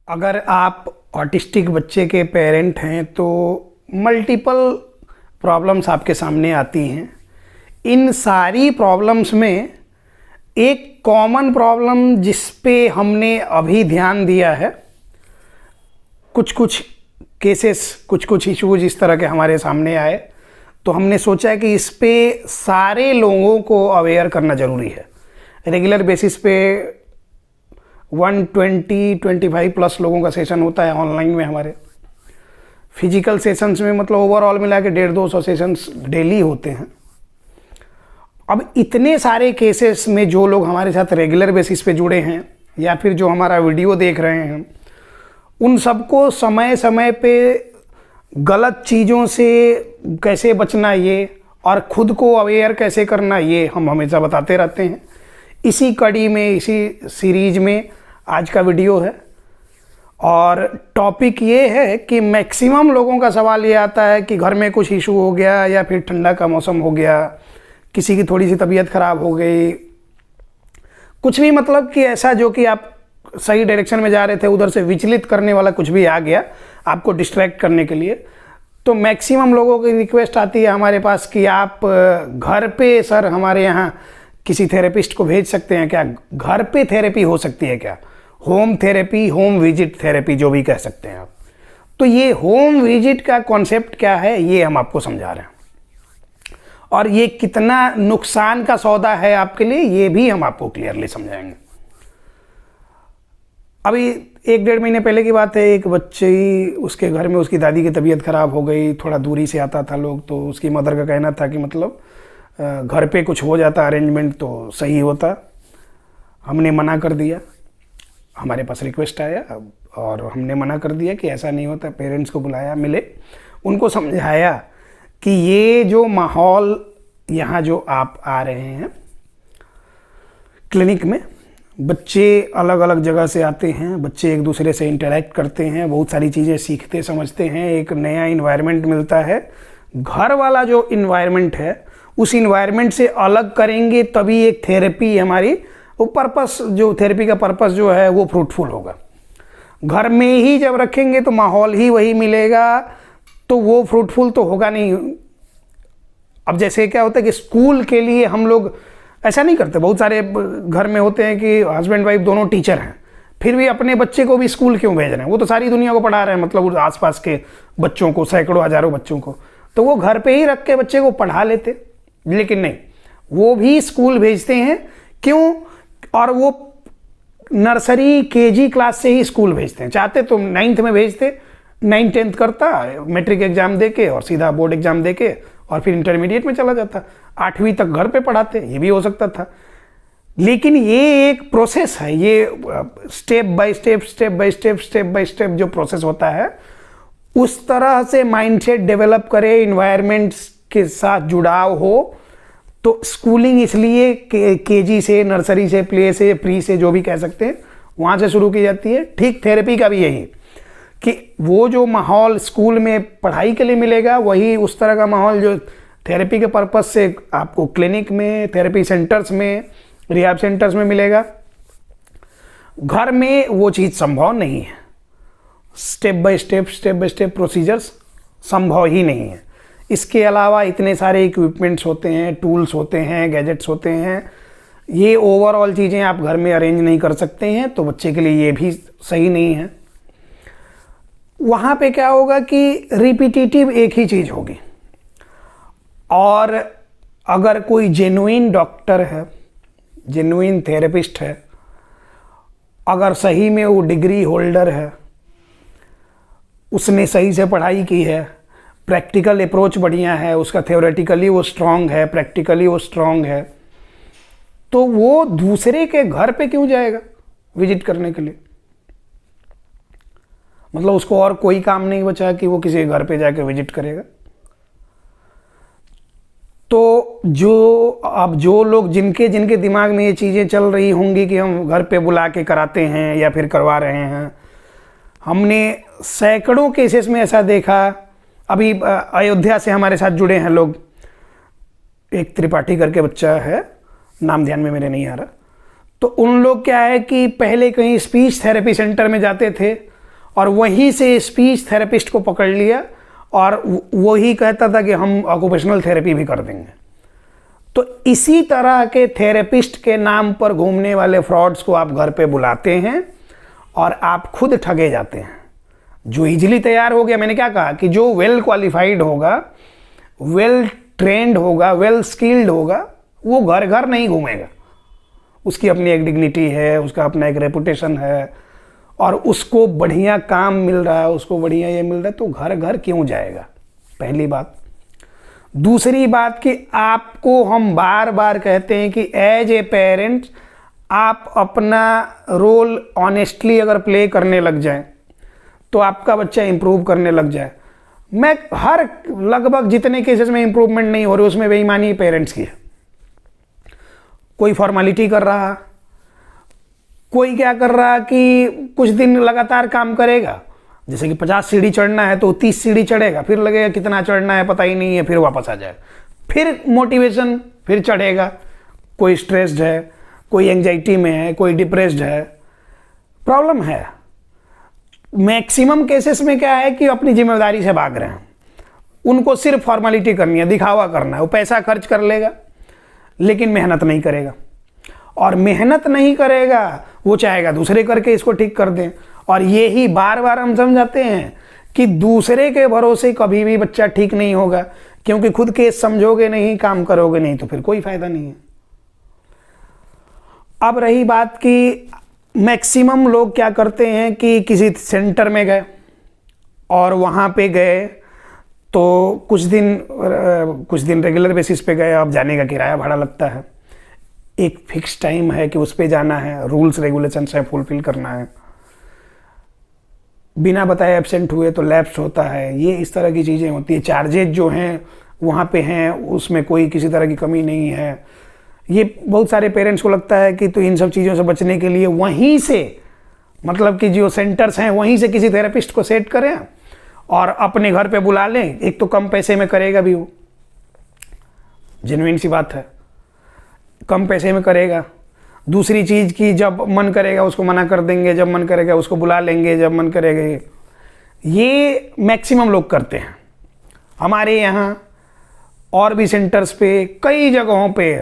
अगर आप ऑटिस्टिक बच्चे के पेरेंट हैं तो मल्टीपल प्रॉब्लम्स आपके सामने आती हैं। इन सारी प्रॉब्लम्स में एक कॉमन प्रॉब्लम जिस पे हमने अभी ध्यान दिया है, कुछ केसेस, कुछ इश्यूज इस तरह के हमारे सामने आए तो हमने सोचा कि इस पे सारे लोगों को अवेयर करना ज़रूरी है। रेगुलर बेसिस पे 120-25 प्लस लोगों का सेशन होता है ऑनलाइन में। हमारे फिजिकल सेशंस में मतलब ओवरऑल मिला के 150-200 सेशंस डेली होते हैं। अब इतने सारे केसेस में जो लोग हमारे साथ रेगुलर बेसिस पे जुड़े हैं या फिर जो हमारा वीडियो देख रहे हैं, उन सबको समय समय पे गलत चीज़ों से कैसे बचना ये और ख़ुद को अवेयर कैसे करना ये हम हमेशा बताते रहते हैं। इसी कड़ी में, इसी सीरीज में आज का वीडियो है और टॉपिक ये है कि मैक्सिमम लोगों का सवाल ये आता है कि घर में कुछ इशू हो गया या फिर ठंडा का मौसम हो गया, किसी की थोड़ी सी तबीयत ख़राब हो गई, कुछ भी मतलब कि ऐसा जो कि आप सही डायरेक्शन में जा रहे थे उधर से विचलित करने वाला कुछ भी आ गया आपको डिस्ट्रैक्ट करने के लिए, तो मैक्सिमम लोगों की रिक्वेस्ट आती है हमारे पास कि आप घर पे सर हमारे यहाँ किसी थेरेपिस्ट को भेज सकते हैं क्या? घर पे थेरेपी हो सकती है क्या? Home therapy, home visit therapy जो भी कह सकते हैं आप। तो ये होम विजिट का कॉन्सेप्ट क्या है ये हम आपको समझा रहे हैं और ये कितना नुकसान का सौदा है आपके लिए ये भी हम आपको क्लियरली समझाएंगे। अभी 1-1.5 महीने पहले की बात है, एक बच्चे उसके घर में उसकी दादी की तबीयत ख़राब हो गई। थोड़ा दूरी से आता था लोग, तो उसकी मदर का कहना था कि मतलब घर पे कुछ हो जाता अरेंजमेंट तो सही होता। हमने मना कर दिया, हमारे पास रिक्वेस्ट आया और हमने मना कर दिया कि ऐसा नहीं होता। पेरेंट्स को बुलाया, मिले, उनको समझाया कि ये जो माहौल यहाँ जो आप आ रहे हैं क्लिनिक में, बच्चे अलग अलग जगह से आते हैं, बच्चे एक दूसरे से इंटरेक्ट करते हैं, बहुत सारी चीज़ें सीखते समझते हैं, एक नया इन्वायरमेंट मिलता है। घर वाला जो इन्वायरमेंट है उस इन्वायरमेंट से अलग करेंगे तभी एक थेरेपी हमारी वो पर्पस, जो थेरेपी का पर्पस जो है वो फ्रूटफुल होगा। घर में ही जब रखेंगे तो माहौल ही वही मिलेगा तो वो फ्रूटफुल तो होगा नहीं। अब जैसे क्या होता है कि स्कूल के लिए हम लोग ऐसा नहीं करते, बहुत सारे घर में होते हैं कि हस्बैंड वाइफ दोनों टीचर हैं, फिर भी अपने बच्चे को भी स्कूल क्यों भेज रहे हैं? वो तो सारी दुनिया को पढ़ा रहे हैं, मतलब आसपास के बच्चों को, सैकड़ों हजारों बच्चों को, तो वो घर पे ही रख के बच्चे को पढ़ा लेते। लेकिन नहीं, वो भी स्कूल भेजते हैं। क्यों? और वो नर्सरी केजी क्लास से ही स्कूल भेजते हैं। चाहते तो 9th में भेजते, 9th-10th करता, मैट्रिक एग्जाम देके और सीधा बोर्ड एग्जाम देके और फिर इंटरमीडिएट में चला जाता, 8वीं तक घर पे पढ़ाते, ये भी हो सकता था। लेकिन ये एक प्रोसेस है, ये स्टेप बाय स्टेप जो प्रोसेस होता है उस तरह से माइंडसेट डेवलप करे, इन्वायरमेंट्स के साथ जुड़ाव हो। तो स्कूलिंग इसलिए केजी से, नर्सरी से, प्ले से, प्री से, जो भी कह सकते हैं, वहाँ से शुरू की जाती है। ठीक थेरेपी का भी यही कि वो जो माहौल स्कूल में पढ़ाई के लिए मिलेगा वही उस तरह का माहौल जो थेरेपी के पर्पस से आपको क्लिनिक में, थेरेपी सेंटर्स में, रिहैब सेंटर्स में मिलेगा। घर में वो चीज़ संभव नहीं है। स्टेप बाय स्टेप प्रोसीजर्स संभव ही नहीं है। इसके अलावा इतने सारे इक्विपमेंट्स होते हैं, टूल्स होते हैं, गैजेट्स होते हैं, ये ओवरऑल चीज़ें आप घर में अरेंज नहीं कर सकते हैं, तो बच्चे के लिए ये भी सही नहीं है। वहाँ पे क्या होगा कि रिपीटिटिव एक ही चीज़ होगी। और अगर कोई जेन्युइन डॉक्टर है, जेन्युइन थेरेपिस्ट है, अगर सही में वो डिग्री होल्डर है, उसने सही से पढ़ाई की है, प्रैक्टिकल अप्रोच बढ़िया है, उसका थ्योरेटिकली वो स्ट्रांग है, प्रैक्टिकली वो स्ट्रांग है, तो वो दूसरे के घर पे क्यों जाएगा विजिट करने के लिए? मतलब उसको और कोई काम नहीं बचा कि वो किसी के घर पे जाके विजिट करेगा। तो जो लोग जिनके दिमाग में ये चीज़ें चल रही होंगी कि हम घर पे बुला के कराते हैं या फिर करवा रहे हैं, हमने सैकड़ों केसेस में ऐसा देखा। अभी अयोध्या से हमारे साथ जुड़े हैं लोग, एक त्रिपाठी करके बच्चा है, नाम ध्यान में मेरे नहीं आ रहा, तो उन लोग क्या है कि पहले कहीं स्पीच थेरेपी सेंटर में जाते थे और वहीं से स्पीच थेरेपिस्ट को पकड़ लिया और वही कहता था कि हम ऑक्यूपेशनल थेरेपी भी कर देंगे। तो इसी तरह के थेरेपिस्ट के नाम पर घूमने वाले फ्रॉड्स को आप घर पे बुलाते हैं और आप खुद ठगे जाते हैं। जो इजीली तैयार हो गया, मैंने क्या कहा कि जो वेल क्वालिफाइड होगा, वेल ट्रेंड होगा, वेल स्किल्ड होगा, वो घर घर नहीं घूमेगा। उसकी अपनी एक डिग्निटी है, उसका अपना एक रेपुटेशन है और उसको बढ़िया काम मिल रहा है, उसको बढ़िया ये मिल रहा है, तो घर घर क्यों जाएगा? पहली बात। दूसरी बात कि आपको हम बार बार कहते हैं कि एज ए पेरेंट आप अपना रोल ऑनेस्टली अगर प्ले करने लग जाएं तो आपका बच्चा इंप्रूव करने लग जाए। मैं हर लगभग जितने केसेस में इंप्रूवमेंट नहीं हो रही उसमें बेईमानी पेरेंट्स की है। कोई फॉर्मेलिटी कर रहा, कोई क्या कर रहा कि कुछ दिन लगातार काम करेगा, जैसे कि 50 सीढ़ी चढ़ना है तो 30 सीढ़ी चढ़ेगा, फिर लगेगा कितना चढ़ना है पता ही नहीं है, फिर वापस आ जाएगा, फिर मोटिवेशन, फिर चढ़ेगा। कोई स्ट्रेस्ड है, कोई एंजाइटी में है, कोई डिप्रेस्ड है, प्रॉब्लम है। मैक्सिमम केसेस में क्या है कि अपनी जिम्मेदारी से भाग रहे हैं, उनको सिर्फ फॉर्मेलिटी करनी है, दिखावा करना है। वो पैसा खर्च कर लेगा लेकिन मेहनत नहीं करेगा, और मेहनत नहीं करेगा वो चाहेगा दूसरे करके इसको ठीक कर दें। और यही बार बार हम समझाते हैं कि दूसरे के भरोसे कभी भी बच्चा ठीक नहीं होगा, क्योंकि खुद के समझोगे नहीं, काम करोगे नहीं, तो फिर कोई फायदा नहीं है। अब रही बात कि मैक्सिमम लोग क्या करते हैं कि किसी सेंटर में गए और वहाँ पे गए तो कुछ दिन रेगुलर बेसिस पे गए, अब जाने का किराया भाड़ा लगता है, एक फिक्स टाइम है कि उस पे जाना है, रूल्स रेगुलेशंस है, फुलफिल करना है, बिना बताए एब्सेंट हुए तो लैप्स होता है। ये इस तरह की चीज़ें होती है। चार्जेज जो हैं वहाँ पे हैं, उसमें कोई किसी तरह की कमी नहीं है। ये बहुत सारे पेरेंट्स को लगता है कि तो इन सब चीज़ों से बचने के लिए वहीं से, मतलब कि जो सेंटर्स हैं वहीं से किसी थेरेपिस्ट को सेट करें और अपने घर पे बुला लें। एक तो कम पैसे में करेगा भी वो, जेन्युइन सी बात है, कम पैसे में करेगा। दूसरी चीज़ की जब मन करेगा उसको मना कर देंगे, जब मन करेगा उसको बुला लेंगे, जब मन करेगा। ये मैक्सिमम लोग करते हैं। हमारे यहाँ और भी सेंटर्स पे, कई जगहों पे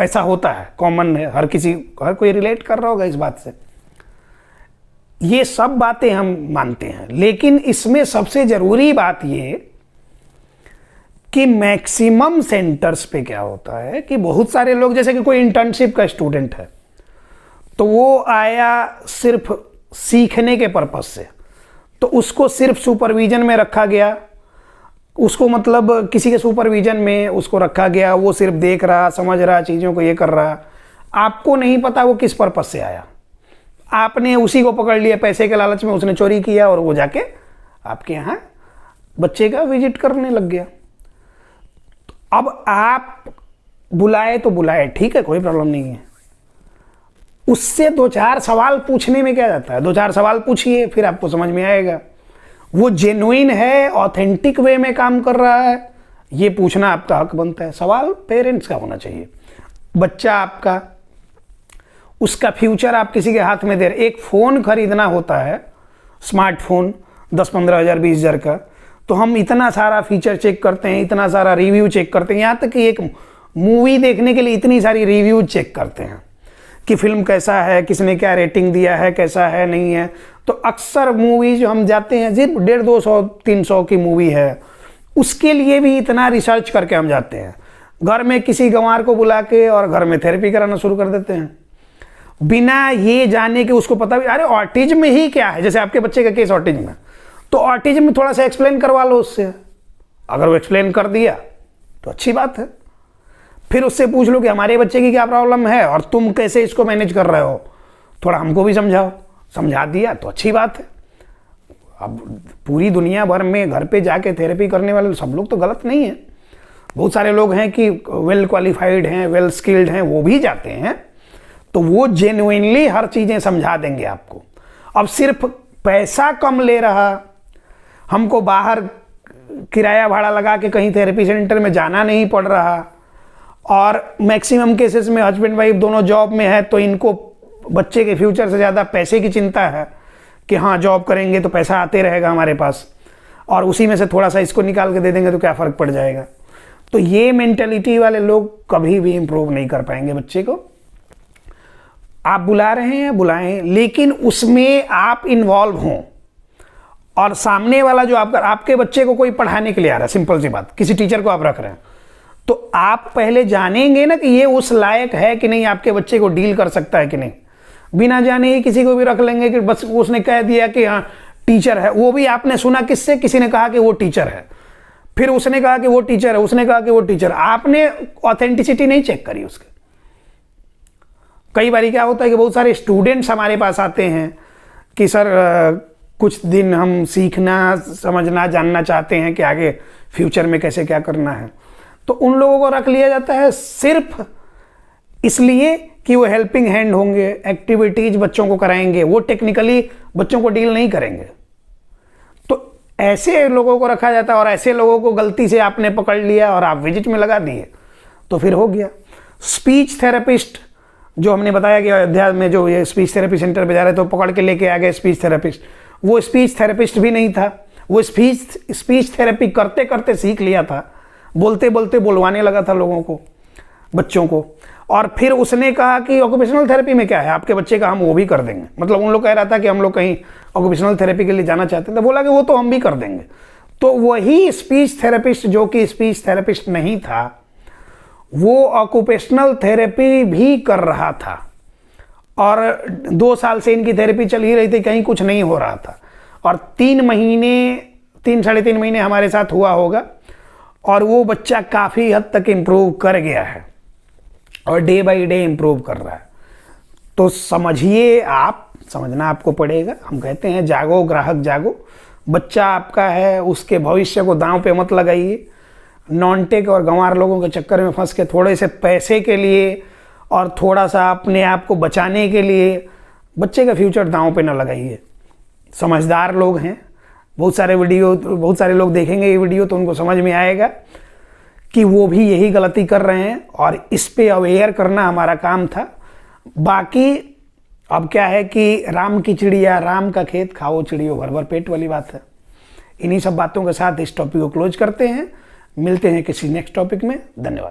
ऐसा होता है, कॉमन है, हर कोई रिलेट कर रहा होगा इस बात से। ये सब बातें हम मानते हैं, लेकिन इसमें सबसे ज़रूरी बात ये कि मैक्सिमम सेंटर्स पे क्या होता है कि बहुत सारे लोग, जैसे कि कोई इंटर्नशिप का स्टूडेंट है तो वो आया सिर्फ सीखने के पर्पस से, तो उसको सिर्फ सुपरविजन में रखा गया, उसको मतलब किसी के सुपरविजन में उसको रखा गया, वो सिर्फ देख रहा, समझ रहा, चीज़ों को ये कर रहा। आपको नहीं पता वो किस पर्पस से आया, आपने उसी को पकड़ लिया पैसे के लालच में, उसने चोरी किया और वो जाके आपके यहाँ बच्चे का विजिट करने लग गया। अब आप बुलाए तो बुलाए, ठीक है, कोई प्रॉब्लम नहीं है, उससे 2-4 सवाल पूछने में क्या जाता है। 2-4 सवाल पूछिए, फिर आपको समझ में आएगा वो जेन्युइन है, ऑथेंटिक वे में काम कर रहा है, ये पूछना आपका हक बनता है। सवाल पेरेंट्स का होना चाहिए। बच्चा आपका, उसका फ्यूचर आप किसी के हाथ में दे रहे। एक फ़ोन खरीदना होता है, स्मार्टफोन 10-15 हज़ार 20 हज़ार का, तो हम इतना सारा फीचर चेक करते हैं, इतना सारा रिव्यू चेक करते हैं, यहाँ तक कि एक मूवी देखने के लिए इतनी सारी रिव्यू चेक करते हैं कि फिल्म कैसा है, किसने क्या रेटिंग दिया है, कैसा है, नहीं है। तो अक्सर मूवी जो हम जाते हैं, सिर्फ 150-200-300 की मूवी है, उसके लिए भी इतना रिसर्च करके हम जाते हैं। घर में किसी गंवार को बुला के और घर में थेरेपी कराना शुरू कर देते हैं, बिना ये जाने के उसको पता भी, अरे ऑटिज्म ही क्या है। जैसे आपके बच्चे का केस ऑटिज्म है, तो ऑटिज्म में थोड़ा सा एक्सप्लेन करवा लो उससे, अगर वो एक्सप्लेन कर दिया तो अच्छी बात है। फिर उससे पूछ लो कि हमारे बच्चे की क्या प्रॉब्लम है और तुम कैसे इसको मैनेज कर रहे हो, थोड़ा हमको भी समझाओ। समझा दिया तो अच्छी बात है। अब पूरी दुनिया भर में घर पे जाके थेरेपी करने वाले सब लोग तो गलत नहीं है, बहुत सारे लोग हैं कि वेल क्वालिफाइड हैं, वेल स्किल्ड हैं, वो भी जाते हैं, तो वो जेन्युइनली हर चीज़ें समझा देंगे आपको। अब सिर्फ पैसा कम ले रहा, हमको बाहर किराया भाड़ा लगा के कहीं थेरेपी सेंटर में जाना नहीं पड़ रहा, और मैक्सिमम केसेस में हस्बैंड वाइफ दोनों जॉब में है, तो इनको बच्चे के फ्यूचर से ज़्यादा पैसे की चिंता है कि हाँ जॉब करेंगे तो पैसा आते रहेगा हमारे पास, और उसी में से थोड़ा सा इसको निकाल के दे देंगे तो क्या फ़र्क पड़ जाएगा। तो ये मेंटेलिटी वाले लोग कभी भी इम्प्रूव नहीं कर पाएंगे बच्चे को। आप बुला रहे हैं बुलाएं, लेकिन उसमें आप इन्वॉल्व हों। और सामने वाला जो आपके बच्चे को कोई पढ़ाने के लिए आ रहा है, सिंपल सी बात, किसी टीचर को आप रख रहे हैं, तो आप पहले जानेंगे ना कि ये उस लायक है कि नहीं, आपके बच्चे को डील कर सकता है कि नहीं। बिना जाने ही किसी को भी रख लेंगे कि बस उसने कह दिया कि हाँ टीचर है, वो भी आपने सुना किससे, किसी ने कहा कि वो टीचर है, फिर उसने कहा कि वो टीचर है, उसने कहा कि वो टीचर, आपने ऑथेंटिसिटी नहीं चेक करी उसके। कई बार क्या होता है कि बहुत सारे स्टूडेंट्स हमारे पास आते हैं कि सर कुछ दिन हम सीखना समझना जानना चाहते हैं कि आगे फ्यूचर में कैसे क्या करना है, तो उन लोगों को रख लिया जाता है सिर्फ इसलिए कि वो हेल्पिंग हैंड होंगे, एक्टिविटीज बच्चों को कराएंगे, वो टेक्निकली बच्चों को डील नहीं करेंगे। तो ऐसे लोगों को रखा जाता है, और ऐसे लोगों को गलती से आपने पकड़ लिया और आप विजिट में लगा दिए तो फिर हो गया। स्पीच थेरेपिस्ट जो हमने बताया कि अयोध्या में जो ये स्पीच थेरेपी सेंटर पे जा रहे थे तो पकड़ के लेके आ गए स्पीच थेरेपिस्ट, वो स्पीच थेरेपिस्ट भी नहीं था, वो स्पीच थेरेपी करते करते सीख लिया था, बोलते बोलते बोलवाने लगा था लोगों को, बच्चों को। और फिर उसने कहा कि ऑक्यूपेशनल थेरेपी में क्या है, आपके बच्चे का हम वो भी कर देंगे। मतलब उन लोग कह रहा था कि हम लोग कहीं ऑक्यूपेशनल थेरेपी के लिए जाना चाहते हैं, तो बोला कि वो तो हम भी कर देंगे। तो वही स्पीच थेरेपिस्ट जो कि स्पीच थेरेपिस्ट नहीं था, वो ऑक्यूपेशनल थेरेपी भी कर रहा था, और 2 साल से इनकी थेरेपी चल ही रही थी, कहीं कुछ नहीं हो रहा था। और 3 साढ़े 3 महीने हमारे साथ हुआ होगा, और वो बच्चा काफ़ी हद तक इम्प्रूव कर गया है और डे बाय डे इम्प्रूव कर रहा है। तो समझिए, आप समझना आपको पड़ेगा। हम कहते हैं जागो ग्राहक जागो, बच्चा आपका है, उसके भविष्य को दांव पे मत लगाइए। नॉन टेक और गंवार लोगों के चक्कर में फंस के थोड़े से पैसे के लिए और थोड़ा सा अपने आप को बचाने के लिए बच्चे का फ्यूचर दांव पे न लगाइए। समझदार लोग हैं, बहुत सारे लोग देखेंगे ये वीडियो तो उनको समझ में आएगा कि वो भी यही गलती कर रहे हैं, और इस पे अवेयर करना हमारा काम था। बाकी अब क्या है कि राम की चिड़िया राम का खेत खाओ चिड़ियों भर भर पेट वाली बात है। इन्हीं सब बातों के साथ इस टॉपिक को क्लोज करते हैं। मिलते हैं किसी नेक्स्ट टॉपिक में। धन्यवाद।